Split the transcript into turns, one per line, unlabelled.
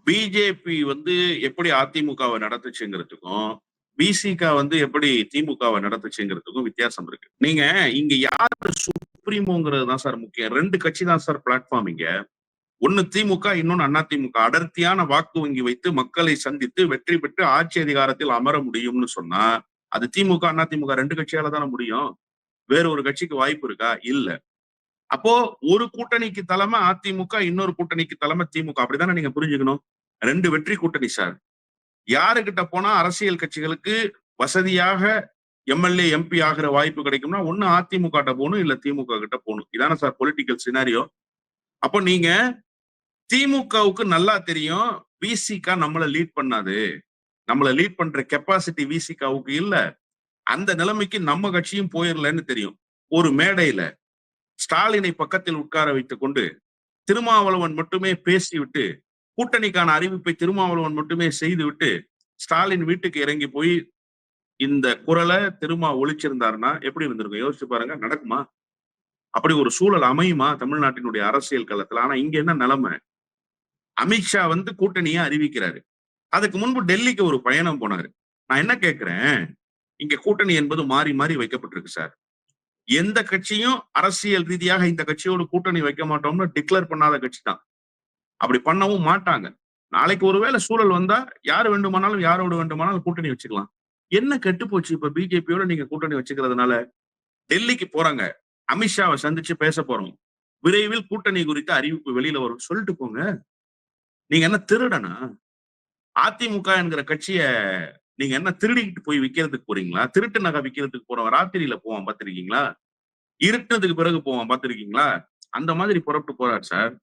BJP வந்து எப்படி அதிமுகவை நடத்துச்சுங்கிறதுக்கும், விசிக வந்து எப்படி திமுகவை நடத்துச்சுங்கிறதுக்கும் வித்தியாசம் இருக்கு. நீங்க இங்க யாரு சுப்ரீமோங்கிறது தான் சார் முக்கியம். 2 கட்சி தான் சார் பிளாட்ஃபார்ம் இங்க. ஒண்ணு திமுக, இன்னொன்னு அதிமுக. அடர்த்தியான வாக்கு வங்கி வைத்து மக்களை சந்தித்து வெற்றி பெற்று ஆட்சி அதிகாரத்தில் அமர முடியும்னு சொன்னா, அது திமுக, அதிமுக 2 கட்சியால தானே முடியும். வேற ஒரு கட்சிக்கு வாய்ப்பு இருக்கா? இல்ல. அப்போ ஒரு கூட்டணிக்கு தலைமை அதிமுக, இன்னொரு கூட்டணிக்கு தலைமை திமுக. அப்படித்தானே நீங்க புரிஞ்சுக்கணும். 2 வெற்றி கூட்டணி சார். யாருகிட்ட போனா அரசியல் கட்சிகளுக்கு வசதியாக எம்எல்ஏ, எம்பி ஆகிற வாய்ப்பு கிடைக்கும்னா, ஒண்ணு அதிமுக கிட்ட போகணும், இல்ல திமுக கிட்ட போகணும். இதானே சார் பொலிட்டிக்கல் சினாரியோ. அப்போ நீங்க திமுகவுக்கு நல்லா தெரியும், விசிக நம்மள லீட் பண்ணாது. நம்மள லீட் பண்ற கெப்பாசிட்டி விசிகவுக்கு இல்ல. அந்த நிலைமைக்கு நம்ம கட்சியும் போயிரலன்னு தெரியும். ஒரு மேடையில ஸ்டாலினை பக்கத்தில் உட்கார வைத்துக் கொண்டு திருமாவளவன் மட்டுமே பேசிவிட்டு, கூட்டணிக்கான அறிவிப்பை திருமாவளவன் மட்டுமே செய்துவிட்டு, ஸ்டாலின் வீட்டுக்கு இறங்கி போய் இந்த குரலை திருமா ஒழிச்சிருந்தாருன்னா எப்படி இருந்திருக்கும்? யோசிச்சு பாருங்க. நடக்குமா? அப்படி ஒரு சூழல் அமையுமா தமிழ்நாட்டினுடைய அரசியல் களத்துல? ஆனா இங்க என்ன நிலைமை? அமித்ஷா வந்து கூட்டணியை அறிவிக்கிறாரு. அதுக்கு முன்பு டெல்லிக்கு ஒரு பயணம் போனாரு. நான் என்ன கேட்கிறேன், இங்க கூட்டணி என்பது மாறி மாறி வைக்கப்பட்டிருக்கு சார். எந்த கட்சியும் அரசியல் ரீதியாக இந்த கட்சியோடு கூட்டணி வைக்க மாட்டோம்னு டிக்ளேர் பண்ணாத கட்சி தான். அப்படி பண்ணவும் மாட்டாங்க. நாளைக்கு ஒருவேளை சூழல் வந்தா யாரு வேண்டுமானாலும் யாரோடு வேண்டுமானாலும் கூட்டணி வச்சுக்கலாம். என்ன கெட்டு போச்சு இப்ப பிஜேபியோட நீங்க கூட்டணி வச்சுக்கிறதுனால? டெல்லிக்கு போறாங்க. அமித்ஷாவை சந்திச்சு பேச போறோம். விரைவில் கூட்டணி குறித்த அறிவிப்பு வெளியில வரும். சொல்லிட்டு போங்க. நீங்க என்ன திருடனா? அதிமுக என்கிற கட்சிய நீங்க என்ன திருடிக்கிட்டு போய் விக்கிறதுக்கு போறீங்களா? திருட்டு நகை விக்கிறதுக்கு போறவன் ராத்திரியில போவான் பார்த்திருக்கீங்களா? இருட்டுனதுக்கு பிறகு போவான் பார்த்திருக்கீங்களா? அந்த மாதிரி புறப்பட்டு போறார் சார்.